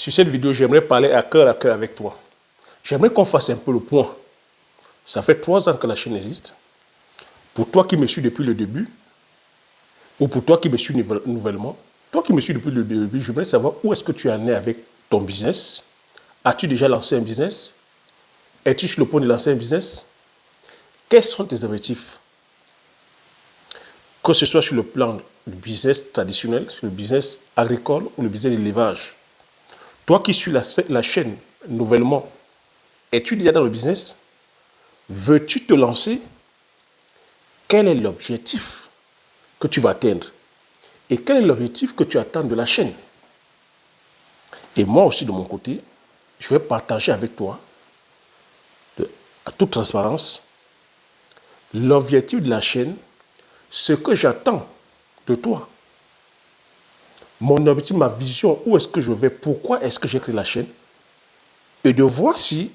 Sur cette vidéo, j'aimerais parler à cœur avec toi. J'aimerais qu'on fasse un peu le point. Ça fait 3 ans que la chaîne existe. Pour toi qui me suis depuis le début, ou pour toi qui me suis nouvellement, toi qui me suis depuis le début, j'aimerais savoir où est-ce que tu en es avec ton business. As-tu déjà lancé un business? Es-tu sur le point de lancer un business? Quels sont tes objectifs? Que ce soit sur le plan du business traditionnel, sur le business agricole ou le business d'élevage. Toi qui suis la chaîne nouvellement, es-tu déjà dans le business? Veux-tu te lancer? Quel est l'objectif que tu vas atteindre? Et quel est l'objectif que tu attends de la chaîne? Et moi aussi, de mon côté, je vais partager avec toi, à toute transparence, l'objectif de la chaîne, ce que j'attends de toi. Mon objectif, ma vision, où est-ce que je vais, pourquoi est-ce que j'ai créé la chaîne, et de voir si,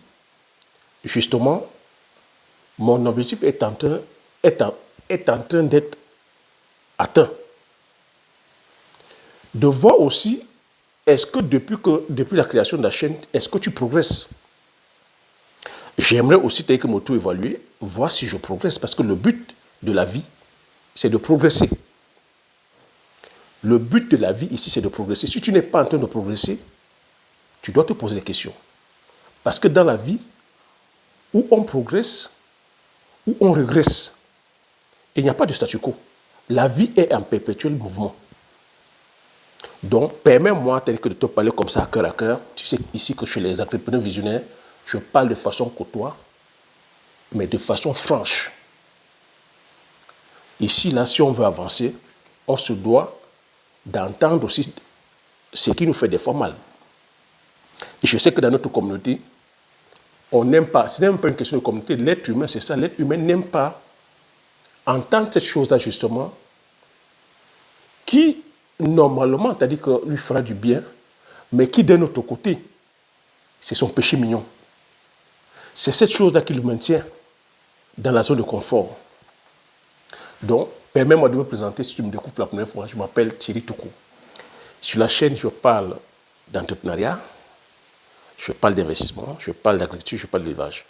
justement, mon objectif est en train d'être atteint. De voir aussi, est-ce que depuis la création de la chaîne, est-ce que tu progresses? J'aimerais aussi que m'auto-évaluer, voir si je progresse, parce que le but de la vie, c'est de progresser. Le but de la vie ici, c'est de progresser. Si tu n'es pas en train de progresser, tu dois te poser des questions. Parce que dans la vie, où on progresse, où on régresse, il n'y a pas de statu quo. La vie est en perpétuel mouvement. Donc, permets-moi de te parler comme ça, à cœur. Tu sais ici que chez les entrepreneurs visionnaires, je parle de façon côtoise, mais de façon franche. Ici, là, si on veut avancer, on se doit d'entendre aussi ce qui nous fait des fois mal. Et je sais que dans notre communauté, on n'aime pas, ce n'est même pas une question de communauté, l'être humain, c'est ça, l'être humain n'aime pas entendre cette chose-là justement, qui, normalement, t'as dit que lui fera du bien, mais qui, d'un autre côté, c'est son péché mignon. C'est cette chose-là qui le maintient dans la zone de confort. Donc, permets-moi de me présenter, si tu me découvres la première fois, je m'appelle Thierry Toukou. Sur la chaîne, je parle d'entrepreneuriat, je parle d'investissement, je parle d'agriculture, je parle d'élevage.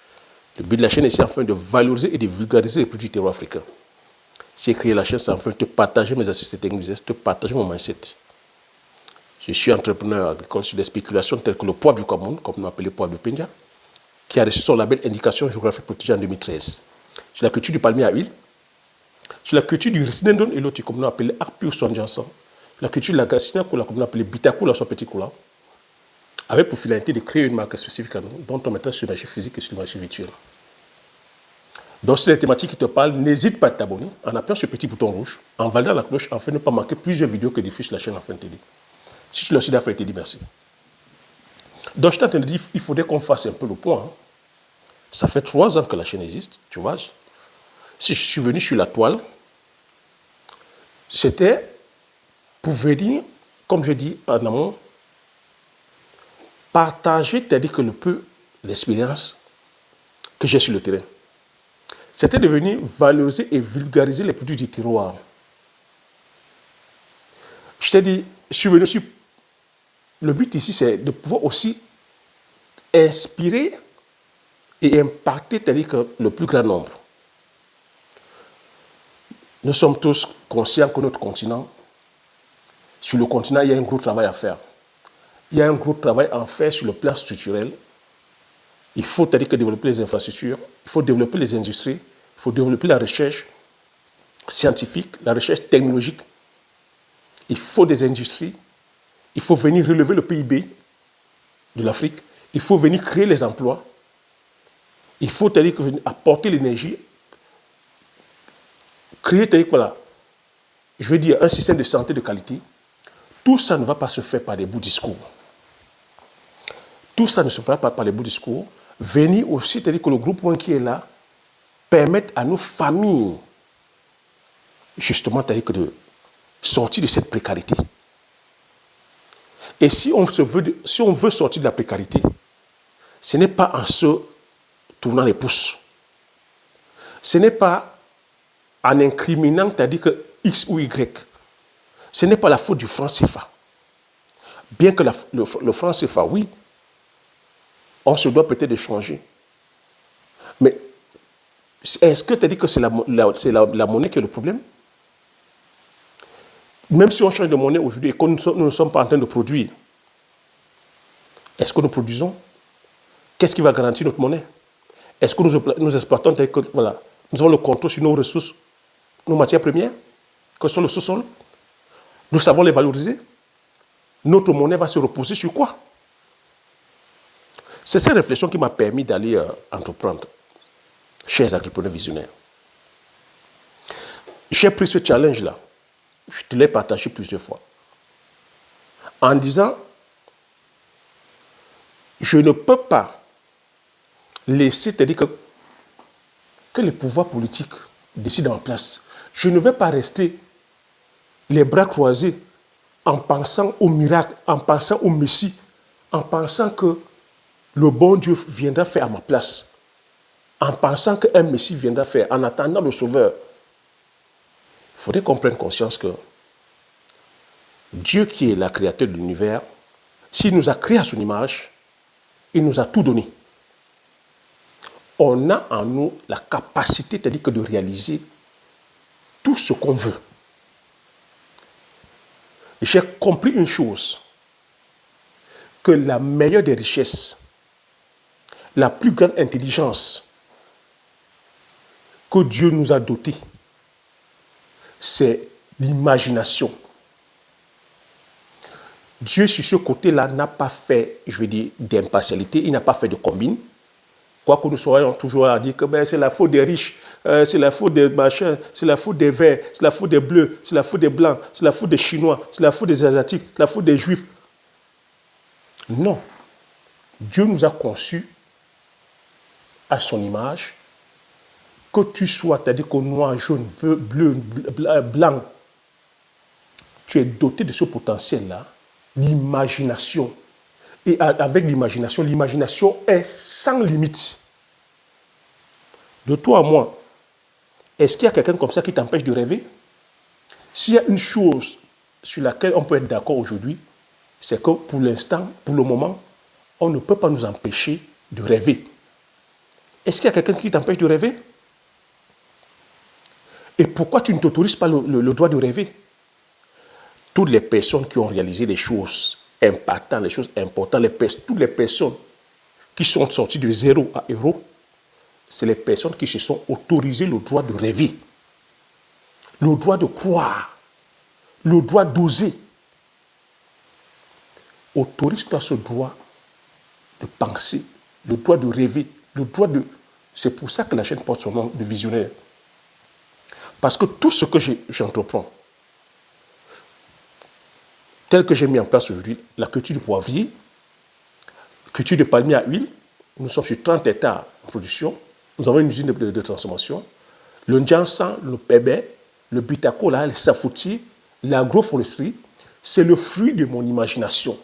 Le but de la chaîne est afin de valoriser et de vulgariser les produits du terroir africain. Si j'ai créé la chaîne, c'est afin de te partager mes astuces techniques business, de te partager mon mindset. Je suis entrepreneur agricole sur des spéculations telles que le poivre du Cameroun, comme nous appelons le poivre de Penja, qui a reçu son label Indication géographique protégée en 2013. Sur la culture du palmier à huile, sur la culture du Risinendon et l'autre, comme nous appelons Arpio Sonjansan, la culture de la Gassina, comme nous appelons Bitakoula, son petit coula, avec pour finalité de créer une marque spécifique à nous, dont on mettra sur le marché physique et sur le marché virtuel. Donc, si les thématiques qui te parlent, n'hésite pas à t'abonner en appuyant sur le petit bouton rouge, en validant la cloche, afin de ne pas manquer plusieurs vidéos que diffuse la chaîne Afin TD. Si tu l'as aussi d'Afin TD, merci. Donc, je t'entends dire qu'il faudrait qu'on fasse un peu le point. Ça fait 3 ans que la chaîne existe, tu vois. Si je suis venu sur la toile, c'était pour venir, comme je dis en amont, partager, c'est-à-dire que le peu d'expérience que j'ai sur le terrain. C'était de venir valoriser et vulgariser les produits du terroir. Je t'ai dit, je suis venu sur... Le but ici, c'est de pouvoir aussi inspirer et impacter, c'est-à-dire que le plus grand nombre. Nous sommes tous conscients que notre continent, sur le continent, il y a un gros travail à faire. Il y a un gros travail à faire sur le plan structurel. Il faut c'est-à-dire que développer les infrastructures, il faut développer les industries, il faut développer la recherche scientifique, la recherche technologique. Il faut des industries, il faut venir relever le PIB de l'Afrique, il faut venir créer les emplois, il faut c'est-à-dire apporter l'énergie, créer c'est-à-dire, voilà, je veux dire un système de santé de qualité. Tout ça ne va pas se faire par des bouts discours. Tout ça ne se fera pas par les bouts discours. Venir aussi, c'est-à-dire que le groupe 1 qui est là, permette à nos familles, justement, c'est-à-dire que de sortir de cette précarité. Et si on veut sortir de la précarité, ce n'est pas en se tournant les pouces. Ce n'est pas en incriminant, c'est-à-dire que X ou Y. Ce n'est pas la faute du franc CFA. Bien que le franc CFA, oui, on se doit peut-être de changer. Mais est-ce que tu as dit que c'est la monnaie qui est le problème? Même si on change de monnaie aujourd'hui et que nous ne sommes pas en train de produire, est-ce que nous produisons? Qu'est-ce qui va garantir notre monnaie? Est-ce que nous exploitons voilà, nous avons le contrôle sur nos ressources, nos matières premières, que sont le sous-sol? Nous savons les valoriser? Notre monnaie va se reposer sur quoi? C'est cette réflexion qui m'a permis d'aller entreprendre, chers entrepreneurs visionnaires. J'ai pris ce challenge-là. Je te l'ai partagé plusieurs fois. En disant, je ne peux pas laisser, c'est-à-dire que les pouvoirs politiques décident en place. Je ne vais pas rester les bras croisés en pensant au miracle, en pensant au Messie, en pensant que le bon Dieu viendra faire à ma place, en pensant qu'un Messie viendra faire, en attendant le Sauveur. Il faudrait qu'on prenne conscience que Dieu qui est le créateur de l'univers, s'il nous a créé à son image, il nous a tout donné. On a en nous la capacité, c'est-à-dire que de réaliser tout ce qu'on veut. J'ai compris une chose, que la meilleure des richesses, la plus grande intelligence que Dieu nous a dotée, c'est l'imagination. Dieu, sur ce côté-là, n'a pas fait, je veux dire, d'impartialité, il n'a pas fait de combine. Quoique nous soyons toujours à dire que c'est la faute des riches, c'est la faute des machins, c'est la faute des verts, c'est la faute des bleus, c'est la faute des blancs, c'est la faute des Chinois, c'est la faute des Asiatiques, c'est la faute des Juifs. Non. Dieu nous a conçus à son image, que tu sois, c'est-à-dire que noir, jaune, bleu, blanc, tu es doté de ce potentiel-là, l'imagination. Et avec l'imagination est sans limite. De toi à moi, est-ce qu'il y a quelqu'un comme ça qui t'empêche de rêver? S'il y a une chose sur laquelle on peut être d'accord aujourd'hui, c'est que pour l'instant, pour le moment, on ne peut pas nous empêcher de rêver. Est-ce qu'il y a quelqu'un qui t'empêche de rêver? Et pourquoi tu ne t'autorises pas le droit de rêver? Toutes les personnes qui ont réalisé des choses impactantes, les choses importantes, toutes les personnes qui sont sorties de zéro à héros, c'est les personnes qui se sont autorisées le droit de rêver, le droit de croire, le droit d'oser. Autorise-toi ce droit de penser, le droit de rêver, le droit de... C'est pour ça que la chaîne porte son nom de visionnaire. Parce que tout ce que j'entreprends, tel que j'ai mis en place aujourd'hui, la culture du poivrier, la culture de palmier à huile, nous sommes sur 30 hectares en production, nous avons une usine de transformation, le Ndjansan, le Pébé, le Bitako, le Safouti, l'agroforesterie, c'est le fruit de mon imagination.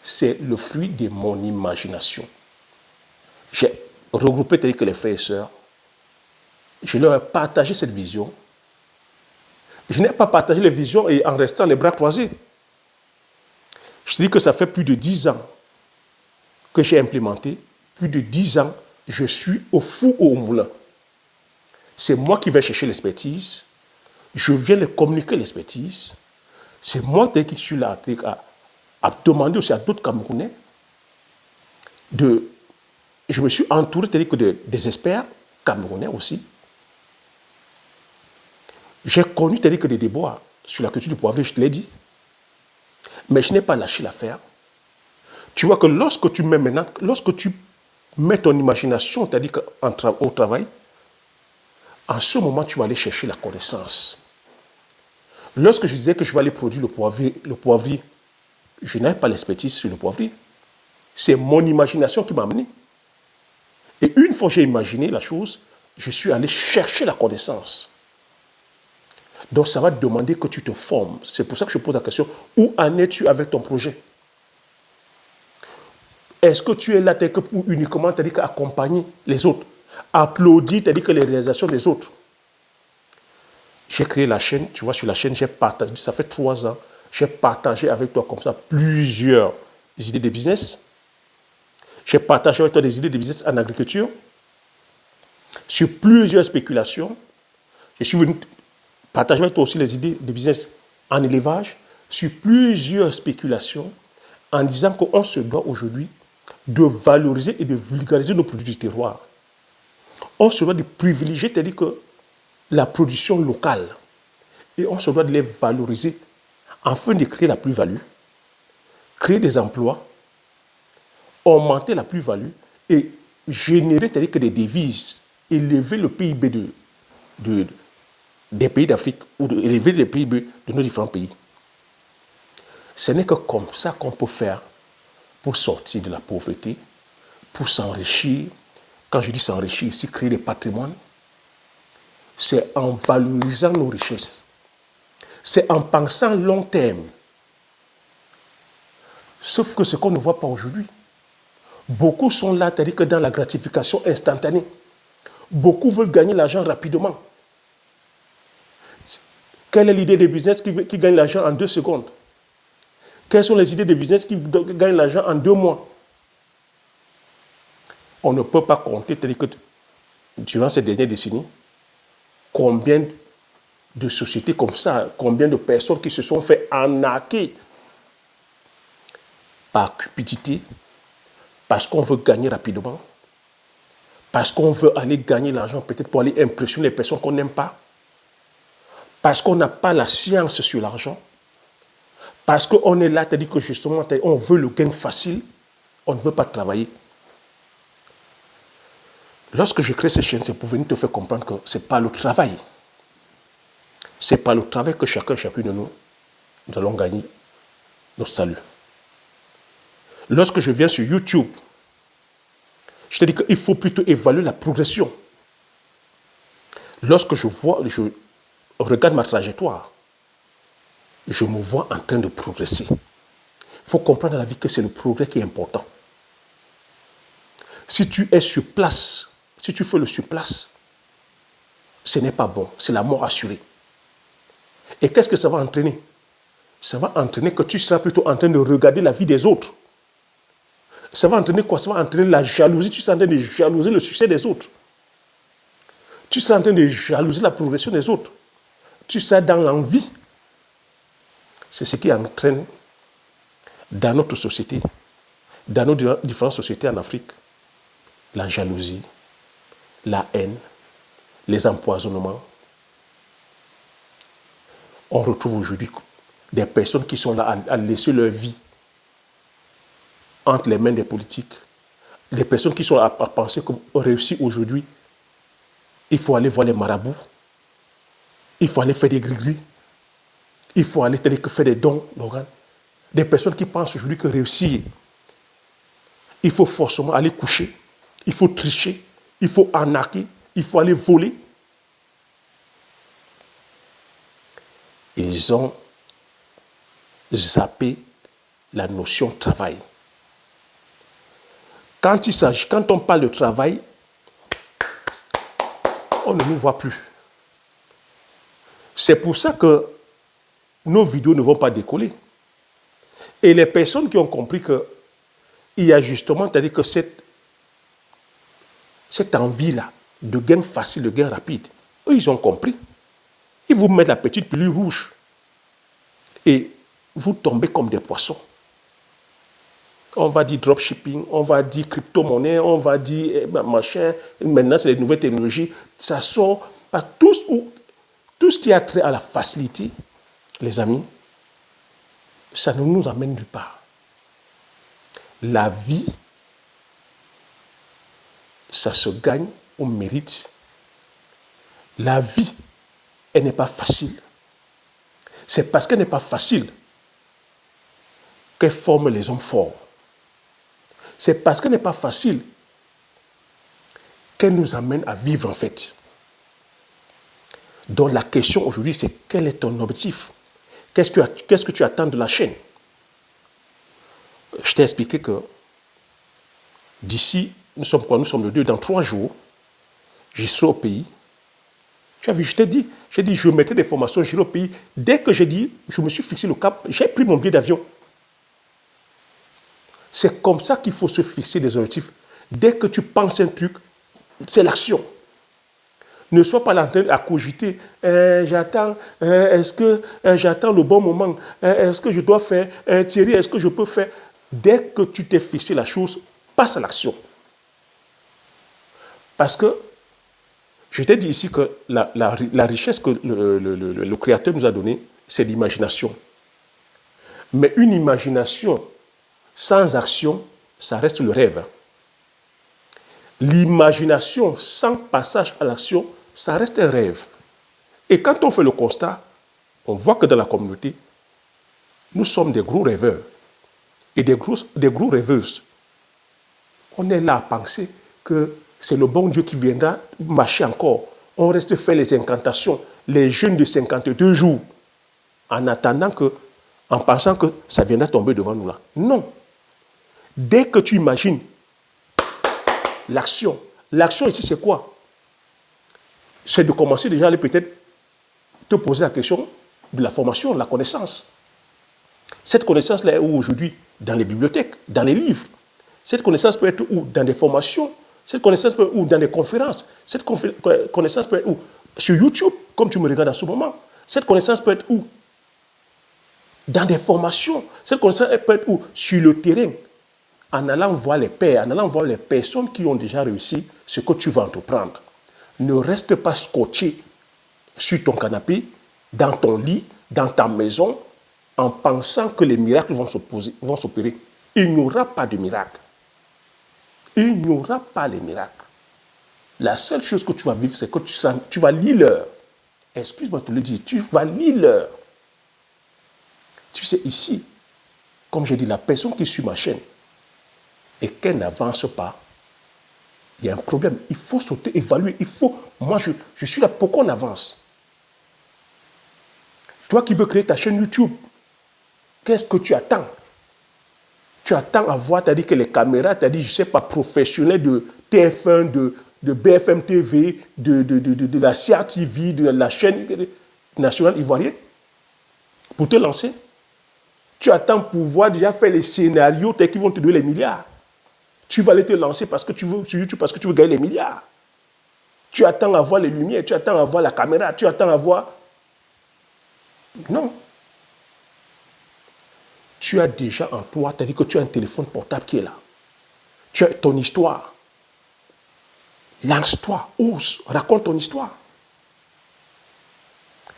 C'est le fruit de mon imagination. J'ai regroupé tel que les frères et sœurs, je leur ai partagé cette vision. Je n'ai pas partagé les visions et en restant les bras croisés. Je te dis que ça fait plus de 10 ans que j'ai implémenté. Plus de 10 ans, je suis au four ou au moulin. C'est moi qui vais chercher l'expertise. Je viens de communiquer l'expertise. C'est moi qui suis là à demander aussi à d'autres Camerounais Je me suis entouré des experts camerounais aussi. J'ai connu des débats sur la culture du poivrier, je te l'ai dit. Mais je n'ai pas lâché l'affaire. Tu vois que lorsque tu mets ton imagination, c'est-à-dire au travail, en ce moment, tu vas aller chercher la connaissance. Lorsque je disais que je vais aller produire le poivrier, je n'avais pas l'expertise sur le poivrier. C'est mon imagination qui m'a amené. Et une fois que j'ai imaginé la chose, je suis allé chercher la connaissance. Donc ça va te demander que tu te formes. C'est pour ça que je pose la question, où en es-tu avec ton projet? Est-ce que tu es là pour uniquement accompagner les autres, applaudir les réalisations des autres? J'ai créé la chaîne, tu vois, sur la chaîne, j'ai partagé, ça fait 3 ans, J'ai partagé avec toi comme ça plusieurs idées de business. J'ai partagé avec toi des idées de business en agriculture, sur plusieurs spéculations. Je suis venu partager avec toi aussi les idées de business en élevage, sur plusieurs spéculations, en disant qu'on se doit aujourd'hui de valoriser et de vulgariser nos produits du terroir. On se doit de privilégier, c'est-à-dire que la production locale, et on se doit de les valoriser afin de créer la plus-value, créer des emplois, augmenter la plus-value et générer, c'est-à-dire que des devises, élever le PIB des pays d'Afrique ou élever le PIB de nos différents pays. Ce n'est que comme ça qu'on peut faire pour sortir de la pauvreté, pour s'enrichir. Quand je dis s'enrichir ici, créer des patrimoines, c'est en valorisant nos richesses. C'est en pensant long terme. Sauf que ce qu'on ne voit pas aujourd'hui, beaucoup sont là, c'est-à-dire que dans la gratification instantanée. Beaucoup veulent gagner l'argent rapidement. Quelle est l'idée de business qui gagne l'argent en 2 secondes? Quelles sont les idées de business qui gagnent l'argent en 2 mois? On ne peut pas compter, c'est-à-dire que durant ces dernières décennies, combien de sociétés comme ça, combien de personnes qui se sont fait arnaquer par cupidité, parce qu'on veut gagner rapidement, parce qu'on veut aller gagner l'argent peut-être pour aller impressionner les personnes qu'on n'aime pas, parce qu'on n'a pas la science sur l'argent, parce qu'on est là, c'est-à-dire que justement, on veut le gain facile, on ne veut pas travailler. Lorsque je crée ces chaînes, c'est pour venir te faire comprendre que ce n'est pas le travail. Ce n'est pas le travail que chacune de nous allons gagner notre salut. Lorsque je viens sur YouTube, je te dis qu'il faut plutôt évaluer la progression. Lorsque je regarde ma trajectoire, je me vois en train de progresser. Il faut comprendre dans la vie que c'est le progrès qui est important. Si tu es sur place, si tu fais le sur place, ce n'est pas bon, c'est la mort assurée. Et qu'est-ce que ça va entraîner? Ça va entraîner que tu seras plutôt en train de regarder la vie des autres. Ça va entraîner quoi? Ça va entraîner la jalousie. Tu seras en train de jalouser le succès des autres. Tu seras en train de jalouser la progression des autres. Tu seras dans l'envie. C'est ce qui entraîne dans notre société, dans nos différentes sociétés en Afrique, la jalousie, la haine, les empoisonnements. On retrouve aujourd'hui des personnes qui sont là à laisser leur vie entre les mains des politiques. Des personnes qui sont là à penser qu'on réussit aujourd'hui. Il faut aller voir les marabouts. Il faut aller faire des gris-gris. Il faut aller faire des dons d'organes. Des personnes qui pensent aujourd'hui que réussir, il faut forcément aller coucher. Il faut tricher. Il faut arnaquer. Il faut aller voler. Ils ont zappé la notion de travail. Quand on parle de travail, on ne nous voit plus. C'est pour ça que nos vidéos ne vont pas décoller. Et les personnes qui ont compris qu'il y a justement, c'est-à-dire que cette envie-là de gain facile, de gain rapide, eux, ils ont compris. Ils vous mettent la petite pilule rouge et vous tombez comme des poissons. On va dire dropshipping, on va dire crypto-monnaie, on va dire machin. Maintenant, c'est les nouvelles technologies. Ça sort par tout ce qui a trait à la facilité, les amis, ça ne nous amène nulle part. La vie, ça se gagne au mérite. La vie, elle n'est pas facile. C'est parce qu'elle n'est pas facile qu'elle forme les hommes forts. C'est parce qu'elle n'est pas facile qu'elle nous amène à vivre en fait. Donc la question aujourd'hui, c'est quel est ton objectif? Qu'est-ce que tu attends de la chaîne? Je t'ai expliqué que d'ici, nous sommes le 2, dans 3 jours, j'y serai au pays. Tu as vu, j'ai dit, je mettais des formations, j'irai au pays. Dès que j'ai dit, je me suis fixé le cap, j'ai pris mon billet d'avion. C'est comme ça qu'il faut se fixer des objectifs. Dès que tu penses un truc, c'est l'action. Ne sois pas en train à cogiter. J'attends, est-ce que j'attends le bon moment? Est-ce que je dois faire? Thierry, est-ce que je peux faire? Dès que tu t'es fixé la chose, passe à l'action. Parce que je t'ai dit ici que la richesse que le Créateur nous a donnée, c'est l'imagination. Mais une imagination sans action, ça reste le rêve. L'imagination sans passage à l'action, ça reste un rêve. Et quand on fait le constat, on voit que dans la communauté, nous sommes des gros rêveurs et des gros rêveuses. On est là à penser que c'est le bon Dieu qui viendra marcher encore. On reste faire les incantations, les jeûnes de 52 jours, en attendant que, en pensant que ça viendra tomber devant nous là. Non. Dès que tu imagines l'action ici c'est quoi? C'est de commencer déjà à aller peut-être te poser la question de la formation, de la connaissance. Cette connaissance-là est où aujourd'hui? Dans les bibliothèques, dans les livres. Cette connaissance peut être où? Dans des formations. Cette connaissance peut être où? Dans des conférences. Cette connaissance peut être où? Sur YouTube, comme tu me regardes à ce moment. Cette connaissance peut être où? Dans des formations. Cette connaissance peut être où? Sur le terrain. En allant voir les pairs, en allant voir les personnes qui ont déjà réussi ce que tu vas entreprendre. Ne reste pas scotché sur ton canapé, dans ton lit, dans ta maison, en pensant que les miracles vont s'opérer. Il n'y aura pas de miracle. Il n'y aura pas de miracle. La seule chose que tu vas vivre, c'est que tu vas lire l'heure. Excuse-moi de te le dire, tu vas lire l'heure. Tu sais, ici, comme j'ai dit, la personne qui suit ma chaîne et qu'elle n'avance pas, il y a un problème. Il faut sauter, évaluer. Moi, je suis là pour qu'on avance. Toi qui veux créer ta chaîne YouTube, qu'est-ce que tu attends? Tu attends à voir, tu as dit que les caméras, tu as dit, je ne sais pas, professionnels de TF1, de BFM TV, de la CRTV, de la chaîne nationale ivoirienne, pour te lancer. Tu attends pour pouvoir déjà faire les scénarios qui vont te donner les milliards. Tu vas aller te lancer parce que tu veux sur YouTube, parce que tu veux gagner les milliards. Tu attends à voir les lumières, tu attends à voir la caméra, tu attends à voir... Non. Tu as déjà en toi, tu as dit que tu as un téléphone portable qui est là. Tu as ton histoire. Lance-toi, ose, raconte ton histoire.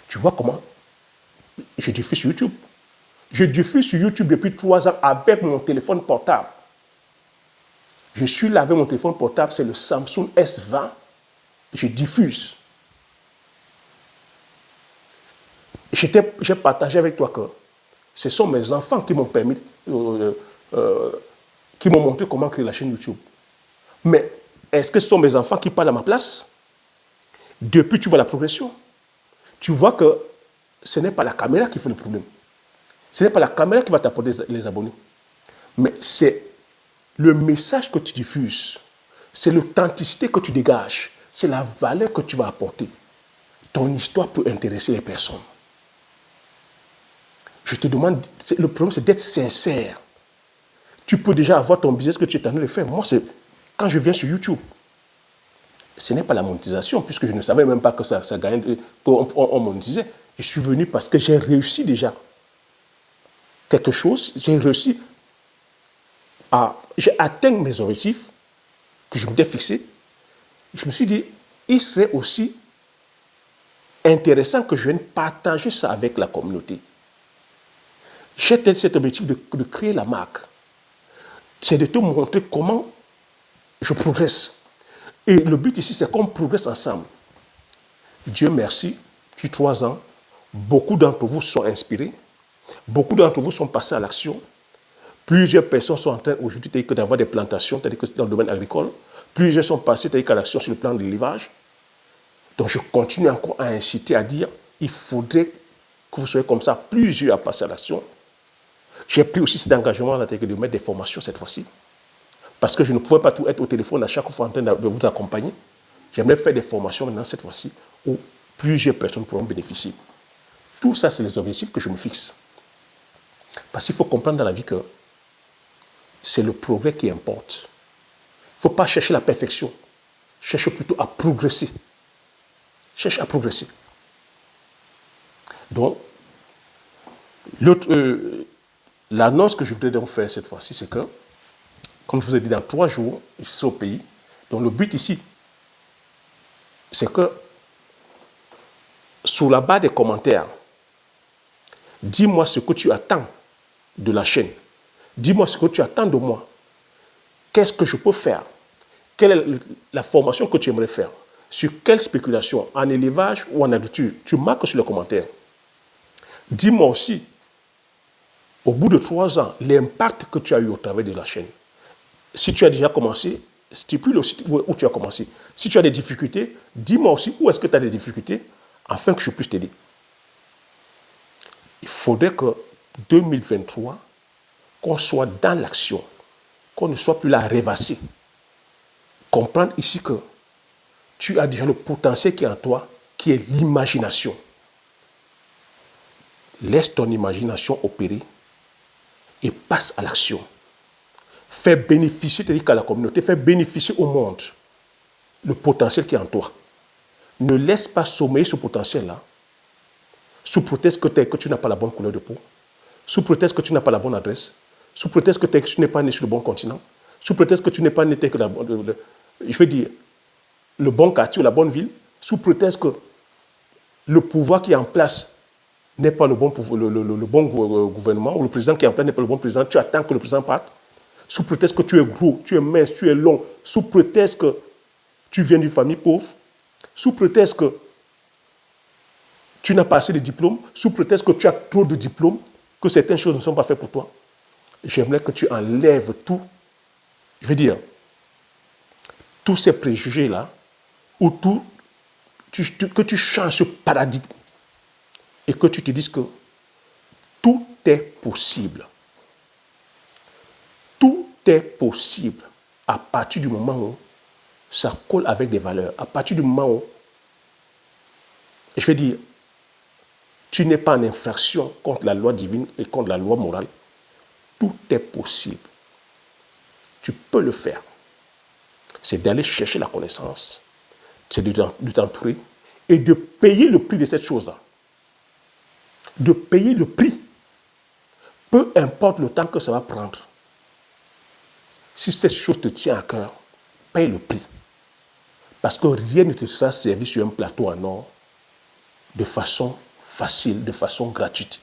Tu vois comment je diffuse sur YouTube. Je diffuse sur YouTube depuis 3 ans avec mon téléphone portable. Je suis là avec mon téléphone portable, c'est le Samsung S20. Je diffuse. J'ai partagé avec toi que ce sont mes enfants qui m'ont permis, qui m'ont montré comment créer la chaîne YouTube. Mais est-ce que ce sont mes enfants qui parlent à ma place? Depuis, tu vois la progression. Tu vois que ce n'est pas la caméra qui fait le problème. Ce n'est pas la caméra qui va t'apporter les abonnés. Mais c'est le message que tu diffuses. C'est l'authenticité que tu dégages. C'est la valeur que tu vas apporter. Ton histoire peut intéresser les personnes. Je te demande, le problème c'est d'être sincère. Tu peux déjà avoir ton business que tu es en train de faire. Moi, c'est quand je viens sur YouTube, ce n'est pas la monétisation, puisque je ne savais même pas que ça gagnait, qu'on monétisait. Je suis venu parce que j'ai réussi déjà quelque chose. J'ai atteint mes objectifs que je m'étais fixés. Je me suis dit, il serait aussi intéressant que je vienne partager ça avec la communauté. J'ai cet objectif de créer la marque. C'est de te montrer comment je progresse. Et le but ici, c'est qu'on progresse ensemble. Dieu merci, depuis 3 ans, beaucoup d'entre vous sont inspirés. Beaucoup d'entre vous sont passés à l'action. Plusieurs personnes sont en train aujourd'hui d'avoir des plantations, c'est-à-dire que dans le domaine agricole. Plusieurs sont passés à l'action sur le plan de l'élevage. Donc je continue encore à inciter à dire, il faudrait que vous soyez comme ça, plusieurs à passer à l'action. J'ai pris aussi cet engagement de mettre des formations cette fois-ci. Parce que je ne pouvais pas être au téléphone à chaque fois en train de vous accompagner. J'aimerais faire des formations maintenant cette fois-ci où plusieurs personnes pourront bénéficier. Tout ça, c'est les objectifs que je me fixe. Parce qu'il faut comprendre dans la vie que c'est le progrès qui importe. Il ne faut pas chercher la perfection. Cherche plutôt à progresser. Cherche à progresser. Donc, l'annonce que je voudrais donc faire cette fois-ci, c'est que, comme je vous ai dit, dans 3 jours, je serai au pays. Donc, le but ici, c'est que, sous la barre des commentaires, dis-moi ce que tu attends de la chaîne. Dis-moi ce que tu attends de moi. Qu'est-ce que je peux faire? Quelle est la formation que tu aimerais faire? Sur quelle spéculation? En élevage ou en agriculture? Tu marques sur les commentaires. Dis-moi aussi, au bout de 3 ans, l'impact que tu as eu au travers de la chaîne. Si tu as déjà commencé, stipule aussi où tu as commencé. Si tu as des difficultés, dis-moi aussi où est-ce que tu as des difficultés afin que je puisse t'aider. Il faudrait que 2023, qu'on soit dans l'action, qu'on ne soit plus là à rêvasser. Comprendre ici que tu as déjà le potentiel qui est en toi, qui est l'imagination. Laisse ton imagination opérer et passe à l'action. Fais bénéficier, c'est-à-dire qu'à la communauté, fais bénéficier au monde le potentiel qui est en toi. Ne laisse pas sommeiller ce potentiel-là sous prétexte que tu n'as pas la bonne couleur de peau, sous prétexte que tu n'as pas la bonne adresse, sous prétexte que tu n'es pas né sur le bon continent, sous prétexte que tu n'es pas né que je veux dire, le bon quartier ou la bonne ville, sous prétexte que le pouvoir qui est en place n'est pas le bon gouvernement, ou le président qui est en place n'est pas le bon président, tu attends que le président parte, sous prétexte que tu es gros, tu es mince, tu es long, sous prétexte que tu viens d'une famille pauvre, sous prétexte que tu n'as pas assez de diplômes, sous prétexte que tu as trop de diplômes, que certaines choses ne sont pas faites pour toi. J'aimerais que tu enlèves tout, je veux dire, tous ces préjugés-là, ou que tu changes ce paradigme et que tu te dises que tout est possible. Tout est possible à partir du moment où ça colle avec des valeurs, à partir du moment où, je veux dire, tu n'es pas en infraction contre la loi divine et contre la loi morale. Tout est possible. Tu peux le faire. C'est d'aller chercher la connaissance, c'est de t'entourer et de payer le prix de cette chose-là. De payer le prix. Peu importe le temps que ça va prendre. Si cette chose te tient à cœur, paye le prix. Parce que rien ne te sera servi sur un plateau en or de façon facile, de façon gratuite.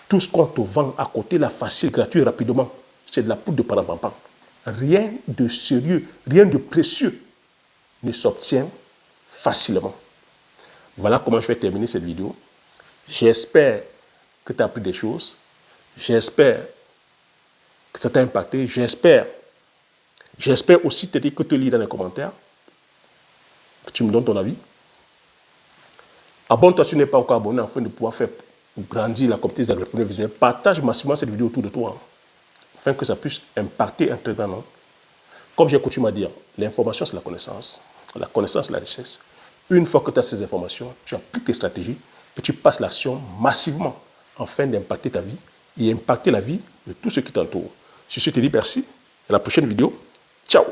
Tout ce qu'on te vend à côté, la facile, gratuite, rapidement, c'est de la poudre de parampampan. Rien de sérieux, rien de précieux ne s'obtient facilement. Voilà comment je vais terminer cette vidéo. J'espère que tu as appris des choses. J'espère que ça t'a impacté. J'espère aussi que tu te lis dans les commentaires, que tu me donnes ton avis. Abonne-toi si tu n'es pas encore abonné afin de pouvoir faire grandir la communauté des agripreneurs visionnaires. Partage massivement cette vidéo autour de toi, afin que ça puisse impacter un très grand nombre. Comme j'ai coutume à dire, l'information c'est la connaissance c'est la richesse. Une fois que tu as ces informations, tu appliques tes stratégies et tu passes l'action massivement afin d'impacter ta vie et impacter la vie de tous ceux qui t'entourent. Sur ce, je te dis merci. À la prochaine vidéo. Ciao.